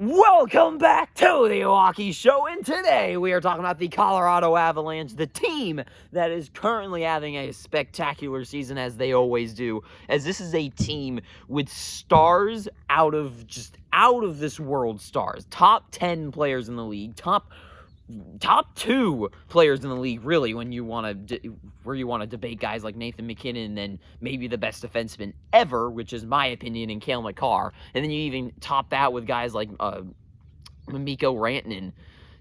Welcome back to the Milwaukee Show, and today we are talking about the Colorado Avalanche, the team that is currently having a spectacular season, as they always do, as this is a team with stars out of this world stars. Top 10 players in the league, top 2 players in the league, really, when you want to debate guys like Nathan MacKinnon and maybe the best defenseman ever, which is my opinion, in Cale Makar. And then you even top that with guys like Mikko Rantanen.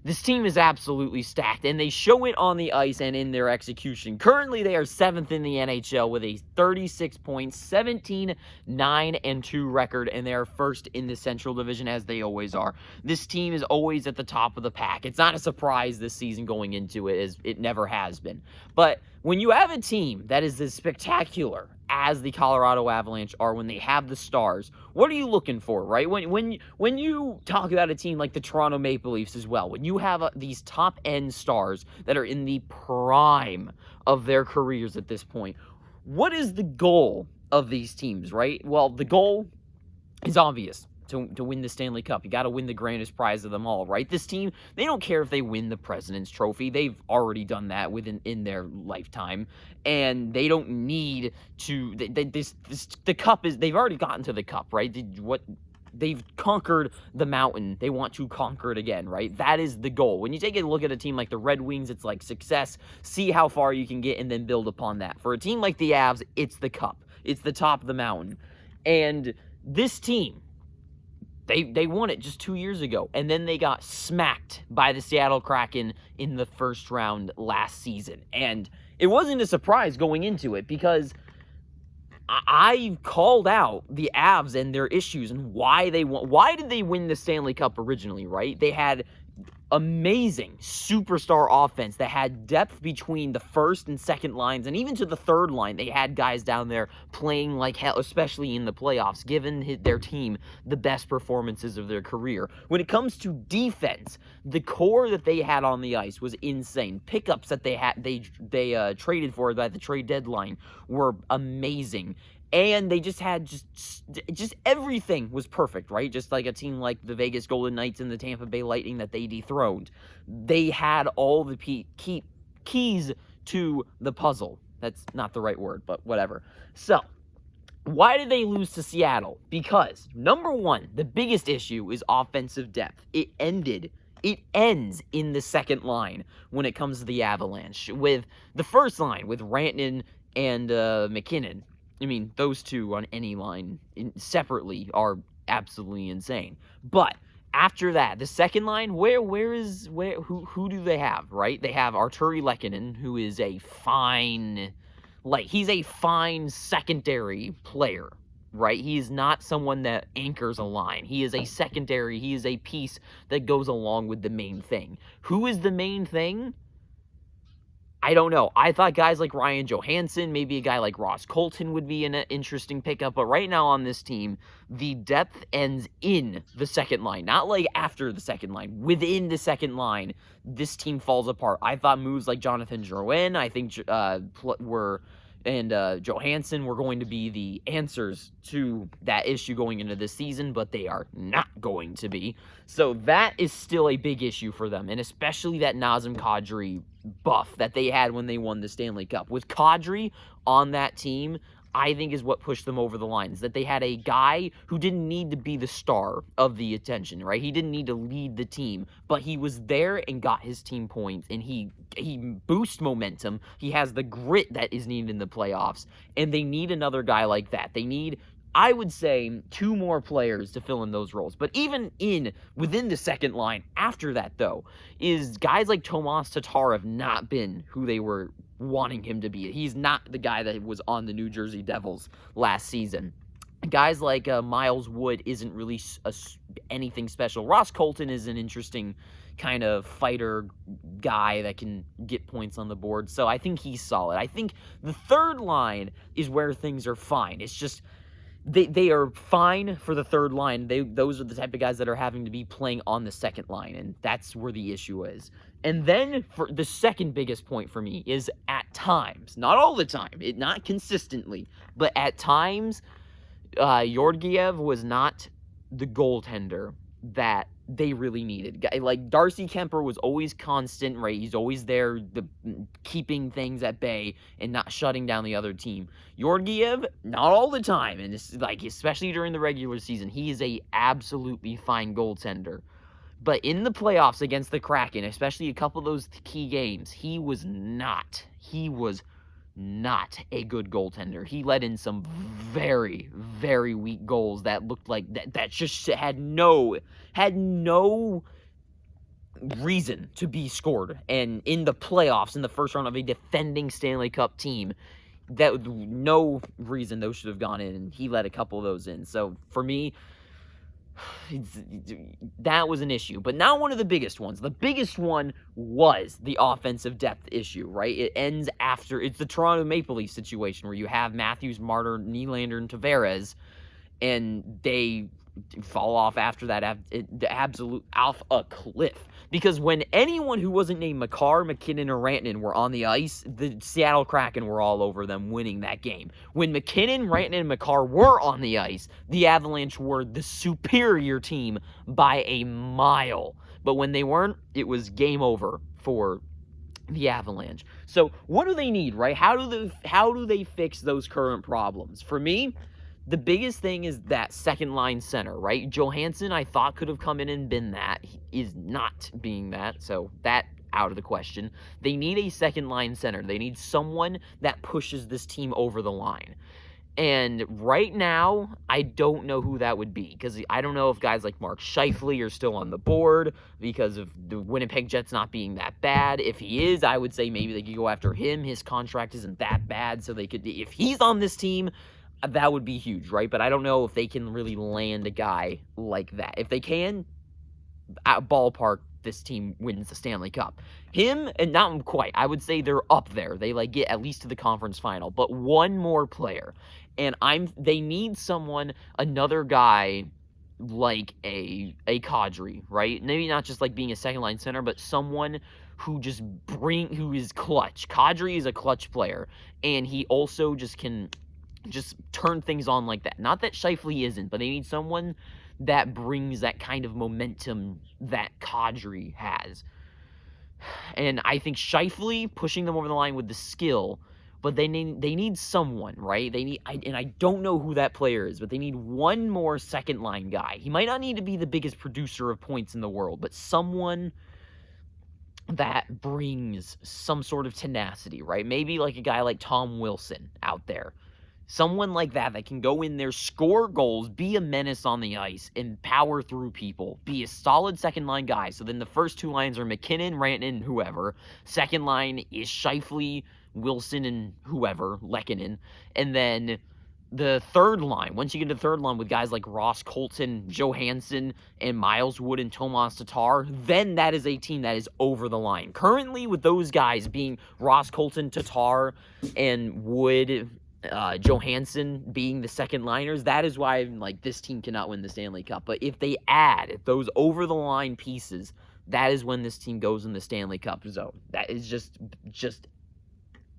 This team is absolutely stacked, and they show it on the ice and in their execution. Currently, they are 7th in the NHL with a 36 points, 17-9-2 record, and they are 1st in the Central Division, as they always are. This team is always at the top of the pack. It's not a surprise this season going into it, as it never has been. But when you have a team that is as spectacular as the Colorado Avalanche are, when they have the stars, what are you looking for, right? When you talk about a team like the Toronto Maple Leafs as well, when you have these top-end stars that are in the prime of their careers at this point, what is the goal of these teams, right? Well, the goal is obvious. To win the Stanley Cup. You got to win the grandest prize of them all, right? This team, they don't care if they win the President's Trophy. They've already done that in their lifetime, and they don't need to. The cup is. They've already gotten to the cup, right? They've conquered the mountain. They want to conquer it again, right? That is the goal. When you take a look at a team like the Red Wings, it's like success. See how far you can get, and then build upon that. For a team like the Avs, it's the cup. It's the top of the mountain, and this team. They won it just 2 years ago, and then they got smacked by the Seattle Kraken in the first round last season. And it wasn't a surprise going into it, because I called out the Avs and their issues and why they won. Why did they win the Stanley Cup originally, right? They had amazing superstar offense that had depth between the first and second lines, and even to the third line. They had guys down there playing like hell, especially in the playoffs, giving their team the best performances of their career. When it comes to defense, the core that they had on the ice was insane. Pickups that they traded for at the trade deadline were amazing. And they just had just everything was perfect, right? Just like a team like the Vegas Golden Knights and the Tampa Bay Lightning that they dethroned. They had all the keys to the puzzle. That's not the right word, but whatever. So, why did they lose to Seattle? Because, number one, the biggest issue is offensive depth. It ends in the second line when it comes to the Avalanche. With the first line, with Rantanen and MacKinnon. I mean, those two on any line separately are absolutely insane. But after that, the second line, who do they have, right? They have Arturi Lehkonen, who is a fine secondary player, right? He is not someone that anchors a line. He is a secondary, he is a piece that goes along with the main thing. Who is the main thing? I don't know. I thought guys like Ryan Johansson, maybe a guy like Ross Colton would be an interesting pickup. But right now on this team, the depth ends in the second line. Not like after the second line. Within the second line, this team falls apart. I thought moves like Jonathan Drouin, I think Johansson were going to be the answers to that issue going into this season, but they are not going to be. So that is still a big issue for them, and especially that Nazem Kadri buff that they had when they won the Stanley Cup. With Kadri on that team, I think is what pushed them over the line, is that they had a guy who didn't need to be the star of the attention, right? He didn't need to lead the team, but he was there and got his team points, and he boosts momentum. He has the grit that is needed in the playoffs, and they need another guy like that. They need, I would say, 2 more players to fill in those roles. But even within the second line, after that, though, is guys like Tomas Tatar have not been who they were wanting him to be. He's not the guy that was on the New Jersey Devils last season. Guys like Miles Wood isn't really anything special. Ross Colton is an interesting kind of fighter guy that can get points on the board, so I think he's solid. I think the third line is where things are fine. It's just they are fine for the third line. Those are the type of guys that are having to be playing on the second line, and that's where the issue is. And then for the second biggest point for me is at times, not all the time, not consistently, but at times, Georgiev was not the goaltender that they really needed. Like, Darcy Kemper was always constant, right? He's always there, keeping things at bay and not shutting down the other team. Georgiev, not all the time, and it's like, especially during the regular season, he is a absolutely fine goaltender. But in the playoffs against the Kraken, especially a couple of those key games, he was not a good goaltender. He let in some very, very weak goals that looked like that just had no reason to be scored. And in the playoffs, in the first round of a defending Stanley Cup team, that no reason those should have gone in, and he let a couple of those in. So for me, that was an issue, but not one of the biggest ones. The biggest one was the offensive depth issue, right? It ends after, it's the Toronto Maple Leafs situation where you have Matthews, Marner, Nylander, and Tavares, and they fall off after that, absolute off a cliff. Because when anyone who wasn't named Makar, McKinnon, or Rantanen were on the ice, the Seattle Kraken were all over them winning that game. When McKinnon, Rantanen, and Makar were on the ice, the Avalanche were the superior team by a mile. But when they weren't, it was game over for the Avalanche. So what do they need, right? How do they fix those current problems? For me, the biggest thing is that second line center, right? Johansson, I thought, could have come in and been that. He is not being that, so that out of the question. They need a second line center. They need someone that pushes this team over the line. And right now, I don't know who that would be, because I don't know if guys like Mark Scheifele are still on the board because of the Winnipeg Jets not being that bad. If he is, I would say maybe they could go after him. His contract isn't that bad, so they could, if he's on this team, that would be huge, right? But I don't know if they can really land a guy like that. If they can, at ballpark, this team wins the Stanley Cup. Him, and not quite. I would say they're up there. They get at least to the conference final. But one more player. And they need someone, another guy like a Kadri, right? Maybe not just like being a second line center, but someone who is clutch. Kadri is a clutch player. And he also can turn things on like that. Not that Scheifele isn't, but they need someone that brings that kind of momentum that Kadri has. And I think Scheifele pushing them over the line with the skill, but they need someone, right? And I don't know who that player is, but they need one more second line guy. He might not need to be the biggest producer of points in the world, but someone that brings some sort of tenacity, right? Maybe like a guy like Tom Wilson out there. Someone like that can go in there, score goals, be a menace on the ice, and power through people. Be a solid second-line guy. So then the first two lines are McKinnon, Rantanen, whoever. Second line is Scheifele, Wilson, and whoever, Lehkonen. And then the third line, once you get to the third line with guys like Ross Colton, Johansson, and Miles Wood and Tomas Tatar, then that is a team that is over the line. Currently, with those guys being Ross Colton, Tatar, and Wood, Johansson being the second liners, that is why I'm like, this team cannot win the Stanley Cup. But if they add those over the line pieces, that is when this team goes in the Stanley Cup zone. That is just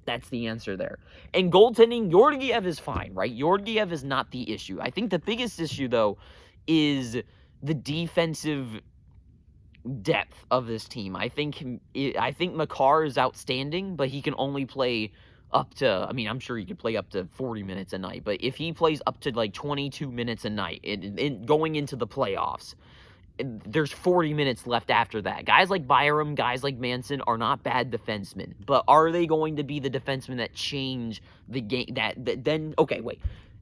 that's the answer there. And goaltending, Georgiev is fine, right? Georgiev is not the issue. I think the biggest issue, though, is the defensive depth of this team. I think Makar is outstanding, but he can only play up to, I mean, I'm sure he could play up to 40 minutes a night, but if he plays up to like 22 minutes a night going into the playoffs, there's 40 minutes left after that. Guys like Byram, guys like Manson are not bad defensemen, but are they going to be the defensemen that change the game? Then, okay, wait.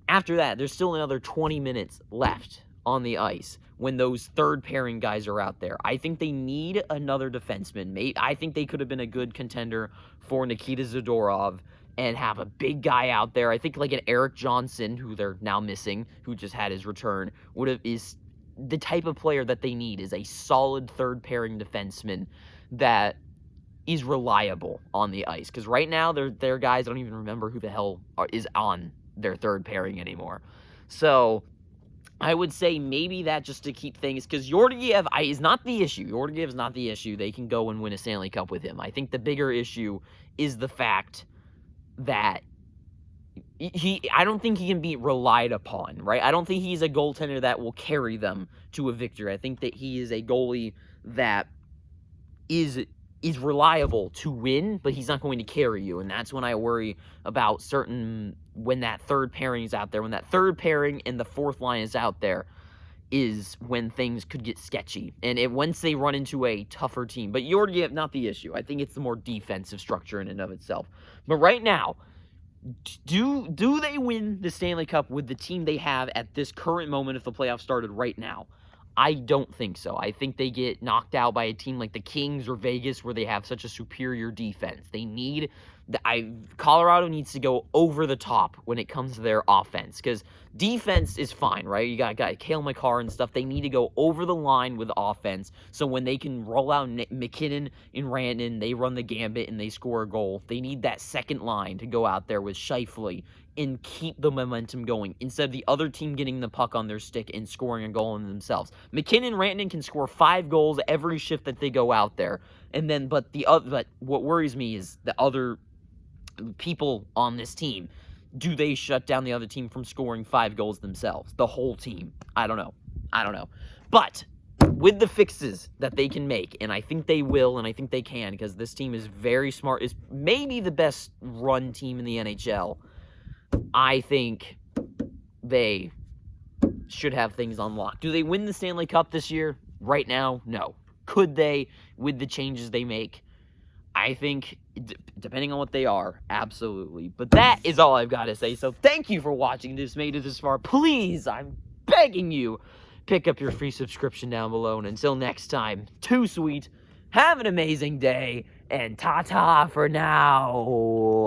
After that, there's still another 20 minutes left on the ice when those third pairing guys are out there. I think they need another defenseman. I think they could have been a good contender for Nikita Zadorov and have a big guy out there. I think like an Eric Johnson, who they're now missing, who just had his return, is the type of player that they need, is a solid third pairing defenseman that is reliable on the ice. Because right now, their guys, I don't even remember who the hell is on their third pairing anymore. So I would say maybe that just to keep things, because Georgiev is not the issue. Georgiev is not the issue. They can go and win a Stanley Cup with him. I think the bigger issue is the fact that I don't think he can be relied upon, right? I don't think he's a goaltender that will carry them to a victory. I think that he is a goalie that is reliable to win, but he's not going to carry you. And that's when I worry about when that third pairing is out there, when that third pairing and the fourth line is out there, is when things could get sketchy. And once they run into a tougher team, but you already have not the issue. I think it's the more defensive structure in and of itself. But right now, do they win the Stanley Cup with the team they have at this current moment if the playoffs started right now? I don't think so. I think they get knocked out by a team like the Kings or Vegas where they have such a superior defense. Colorado needs to go over the top when it comes to their offense, because defense is fine, right? You got Cale Makar and stuff. They need to go over the line with offense, so when they can roll out McKinnon and Rantanen, they run the gambit and they score a goal. They need that second line to go out there with Scheifele and keep the momentum going instead of the other team getting the puck on their stick and scoring a goal in themselves. McKinnon and Rantanen can score 5 goals every shift that they go out there. But what worries me is the other people on this team. Do they shut down the other team from scoring 5 goals themselves? The whole team? I don't know. But with the fixes that they can make, and I think they will, and I think they can, because this team is very smart, is maybe the best run team in the NHL. I think they should have things unlocked. Do they win the Stanley Cup this year? Right now, no. Could they, with the changes they make? I think, depending on what they are, absolutely. But that is all I've got to say. So thank you for watching. This made it this far. Please, I'm begging you, pick up your free subscription down below. And until next time, too sweet. Have an amazing day. And ta-ta for now.